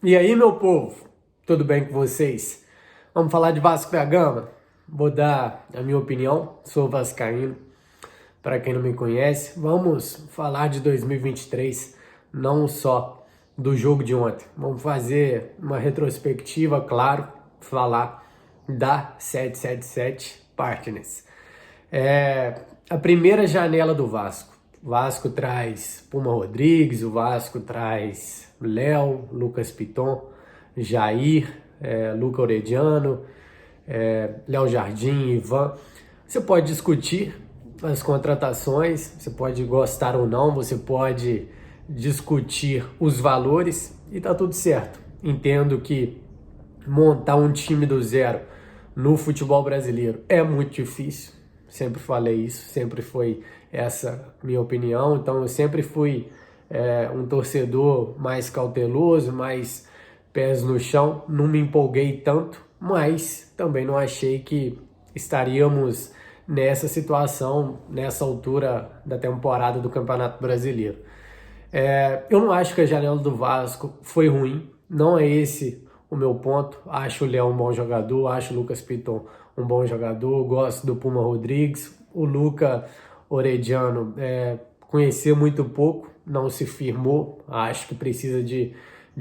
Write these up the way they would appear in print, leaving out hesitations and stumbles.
E aí, meu povo, tudo bem com vocês? Vamos falar de Vasco da Gama? Vou dar a minha opinião, sou vascaíno, para quem não me conhece. Vamos falar de 2023, não só do jogo de ontem. Vamos fazer uma retrospectiva, claro, falar da 777 Partners. A primeira janela do Vasco. O Vasco traz Puma Rodrigues, o Vasco traz Léo, Lucas Piton, Jair, Luca Orediano, Léo Jardim, Ivan. Você pode discutir as contratações, você pode gostar ou não, você pode discutir os valores e tá tudo certo. Entendo que montar um time do zero no futebol brasileiro é muito difícil. Sempre falei isso, sempre foi essa minha opinião. Então eu sempre fui um torcedor mais cauteloso, mais pés no chão. Não me empolguei tanto, mas também não achei que estaríamos nessa situação, nessa altura da temporada do Campeonato Brasileiro. Eu não acho que a janela do Vasco foi ruim, não é esse o meu ponto. Acho o Léo um bom jogador, acho o Lucas Piton um bom jogador, gosto do Puma Rodrigues. O Luca Orediano conheceu muito pouco, não se firmou, acho que precisa de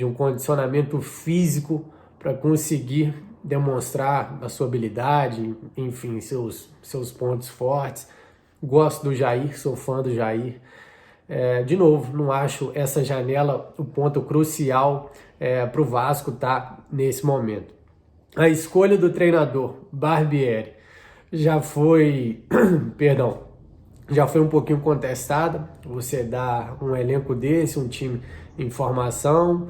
um condicionamento físico para conseguir demonstrar a sua habilidade, enfim, seus pontos fortes. Gosto do Jair, sou fã do Jair. De novo, não acho essa janela o ponto crucial para o Vasco estar nesse momento. A escolha do treinador Barbieri já foi, perdão, já foi um pouquinho contestada. Você dá um elenco desse, um time em formação,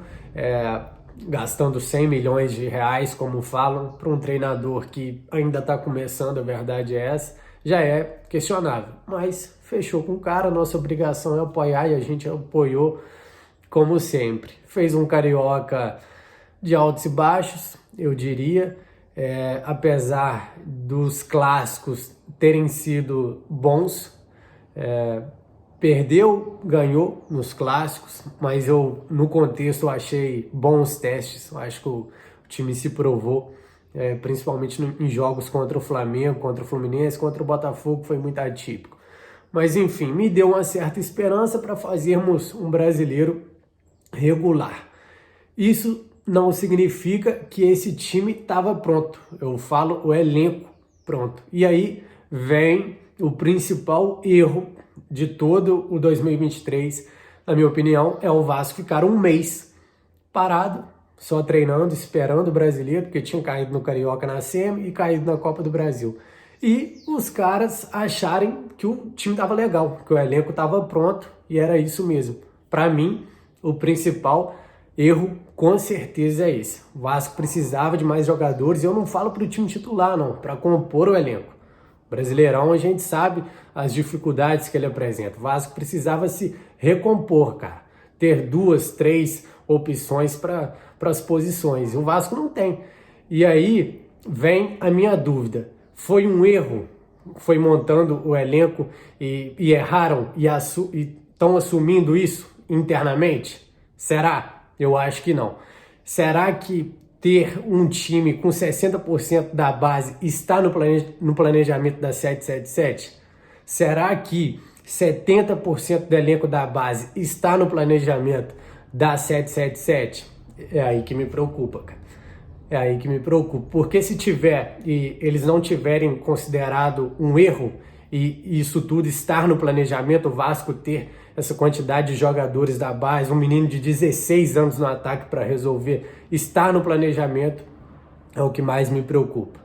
gastando 100 milhões de reais, como falam, para um treinador que ainda está começando, a verdade é essa, já é questionável. Mas fechou com o cara, nossa obrigação é apoiar e a gente apoiou como sempre. Fez um carioca de altos e baixos, eu diria, apesar dos clássicos terem sido bons, perdeu, ganhou nos clássicos, mas eu, no contexto, eu achei bons testes. Eu acho que o time se provou, principalmente em jogos contra o Flamengo, contra o Fluminense, contra o Botafogo, foi muito atípico. Mas, enfim, me deu uma certa esperança para fazermos um brasileiro regular. Isso não significa que esse time estava pronto. Eu falo o elenco pronto. E aí vem o principal erro de todo o 2023, na minha opinião, é o Vasco ficar um mês parado, só treinando, esperando o brasileiro, porque tinha caído no Carioca na semi e caído na Copa do Brasil. E os caras acharem que o time estava legal, que o elenco estava pronto, e era isso mesmo. Para mim, o principal erro com certeza é esse. O Vasco precisava de mais jogadores, e eu não falo para o time titular, não, para compor o elenco. Brasileirão, a gente sabe as dificuldades que ele apresenta. O Vasco precisava se recompor, cara. Ter 2, 3 opções para as posições. E o Vasco não tem. E aí vem a minha dúvida. Foi um erro? Foi montando o elenco e erraram e estão assumindo isso internamente? Será? Eu acho que não. Será que ter um time com 60% da base está no planejamento da 777? Será que 70% do elenco da base está no planejamento da 777? É aí que me preocupa, cara. É aí que me preocupa. Porque se tiver e eles não tiverem considerado um erro e isso tudo estar no planejamento, o Vasco ter essa quantidade de jogadores da base, um menino de 16 anos no ataque para resolver, está no planejamento, é o que mais me preocupa.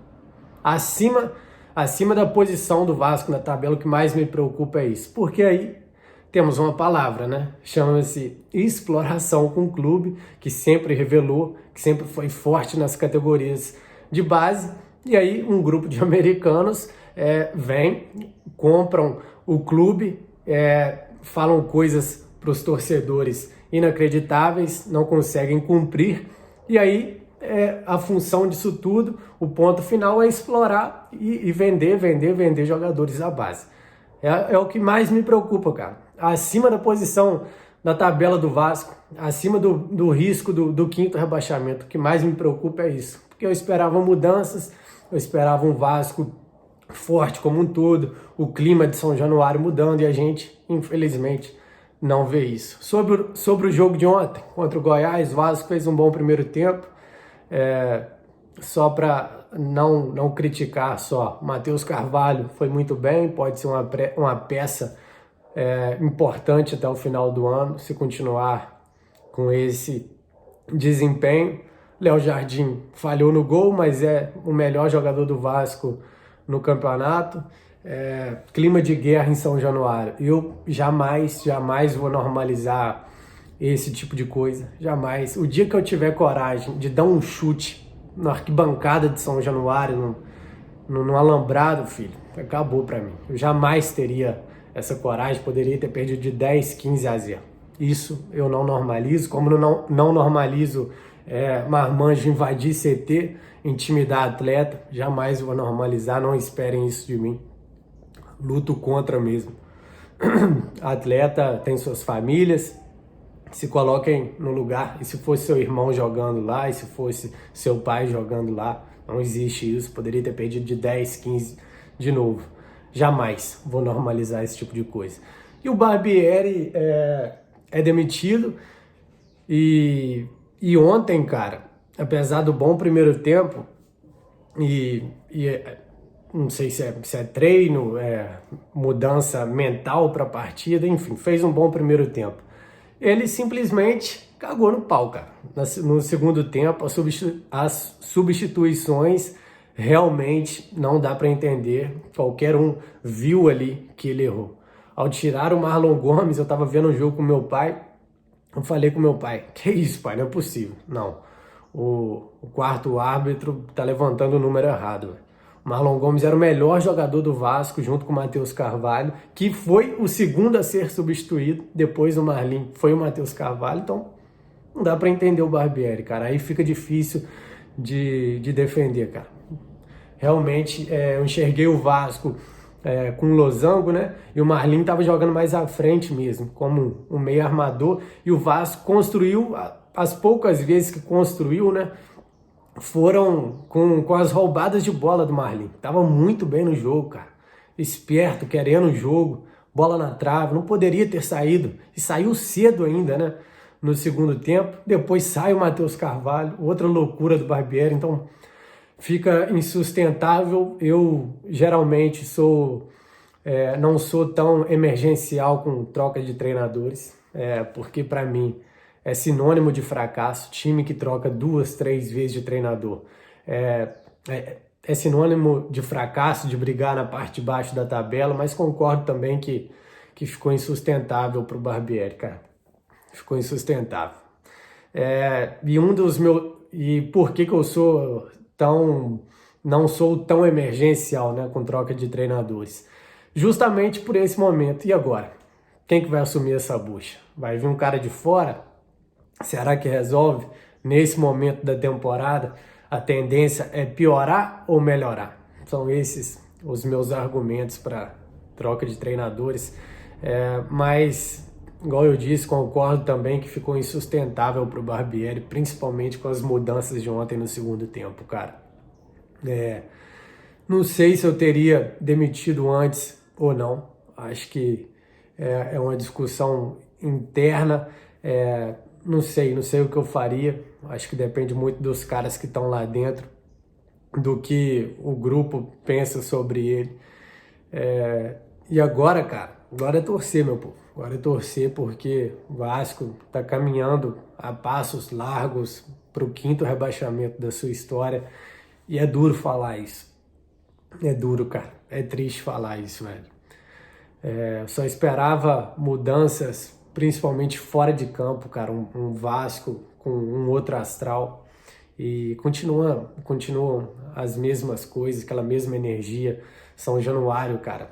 Acima da posição do Vasco na tabela, o que mais me preocupa é isso. Porque aí temos uma palavra, né? Chama-se exploração com o clube, que sempre revelou, que sempre foi forte nas categorias de base. E aí um grupo de americanos vem, compram o clube, falam coisas para os torcedores inacreditáveis, não conseguem cumprir, e aí a função disso tudo, o ponto final é explorar e vender jogadores à base. É o que mais me preocupa, cara. Acima da posição da tabela do Vasco, acima do risco do quinto rebaixamento. O que mais me preocupa é isso, porque eu esperava mudanças, eu esperava um Vasco forte como um todo, o clima de São Januário mudando e a gente, infelizmente, não vê isso. Sobre o jogo de ontem contra o Goiás, o Vasco fez um bom primeiro tempo, só para não criticar só. Matheus Carvalho foi muito bem, pode ser uma peça importante até o final do ano, se continuar com esse desempenho. Léo Jardim falhou no gol, mas é o melhor jogador do Vasco no campeonato. Clima de guerra em São Januário. Eu jamais vou normalizar esse tipo de coisa. Jamais. O dia que eu tiver coragem de dar um chute na arquibancada de São Januário, no alambrado, filho, acabou pra mim. Eu jamais teria essa coragem, poderia ter perdido de 10, 15 a 0. Isso eu não normalizo, como não normalizo marmanjo invadir CT, intimidar atleta, jamais vou normalizar, não esperem isso de mim. Luto contra mesmo. Atleta tem suas famílias, se coloquem no lugar, e se fosse seu irmão jogando lá, e se fosse seu pai jogando lá, não existe isso, poderia ter perdido de 10, 15 de novo. Jamais vou normalizar esse tipo de coisa. E o Barbieri é demitido, e ontem, cara, apesar do bom primeiro tempo, não sei se é treino, mudança mental para a partida, enfim, fez um bom primeiro tempo. Ele simplesmente cagou no pau, cara. No segundo tempo, as substituições realmente não dá para entender. Qualquer um viu ali que ele errou. Ao tirar o Marlon Gomes, eu tava vendo um jogo com meu pai, eu falei com meu pai, que isso, pai, não é possível. Não, o quarto árbitro tá levantando o número errado, velho. O Marlon Gomes era o melhor jogador do Vasco, junto com o Matheus Carvalho, que foi o segundo a ser substituído, depois do Marlin foi o Matheus Carvalho, então não dá para entender o Barbieri, cara, aí fica difícil de defender, cara. Realmente, eu enxerguei o Vasco com o losango, né, e o Marlin estava jogando mais à frente mesmo, como um meio armador, e o Vasco construiu, as poucas vezes que construiu, né, foram com as roubadas de bola do Marlin. Tava muito bem no jogo, cara. Esperto, querendo o jogo, bola na trave, não poderia ter saído. E saiu cedo ainda, né? No segundo tempo. Depois sai o Matheus Carvalho, outra loucura do Barbieri. Então fica insustentável. Eu geralmente não sou tão emergencial com troca de treinadores, porque para mim é sinônimo de fracasso. Time que troca 2, 3 vezes de treinador é sinônimo de fracasso, de brigar na parte de baixo da tabela, mas concordo também que ficou insustentável para o Barbieri, cara. Ficou insustentável. E por que eu não sou tão emergencial, né, com troca de treinadores? Justamente por esse momento. E agora? Quem que vai assumir essa bucha? Vai vir um cara de fora? Será que resolve? Nesse momento da temporada, a tendência é piorar ou melhorar? São esses os meus argumentos para troca de treinadores. Mas, igual eu disse, concordo também que ficou insustentável para o Barbieri, principalmente com as mudanças de ontem no segundo tempo, cara. Não sei se eu teria demitido antes ou não. Acho que é uma discussão interna. Não sei o que eu faria. Acho que depende muito dos caras que estão lá dentro, do que o grupo pensa sobre ele. E agora, cara, agora é torcer, meu povo. Agora é torcer porque o Vasco está caminhando a passos largos para o quinto rebaixamento da sua história. E é duro falar isso. É duro, cara. É triste falar isso, velho. Só esperava mudanças, principalmente fora de campo, cara. Um Vasco com um outro astral. E continuam as mesmas coisas, aquela mesma energia. São Januário, cara.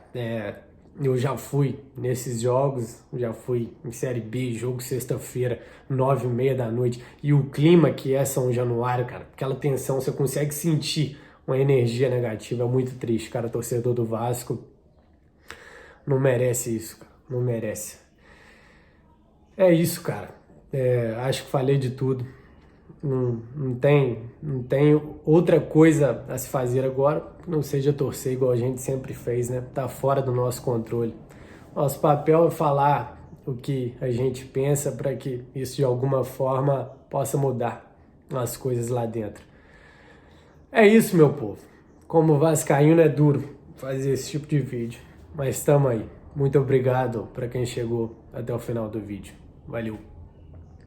Eu já fui nesses jogos, já fui em Série B, jogo sexta-feira, 9h30 da noite. E o clima que é São Januário, cara, aquela tensão, você consegue sentir uma energia negativa. É muito triste, cara. Torcedor do Vasco não merece isso, cara. Não merece. É isso, cara. Acho que falei de tudo. Não tem outra coisa a se fazer agora que não seja torcer igual a gente sempre fez, né? Tá fora do nosso controle. Nosso papel é falar o que a gente pensa para que isso de alguma forma possa mudar as coisas lá dentro. É isso, meu povo. Como vascaíno é duro fazer esse tipo de vídeo, mas estamos aí. Muito obrigado para quem chegou até o final do vídeo. Valeu!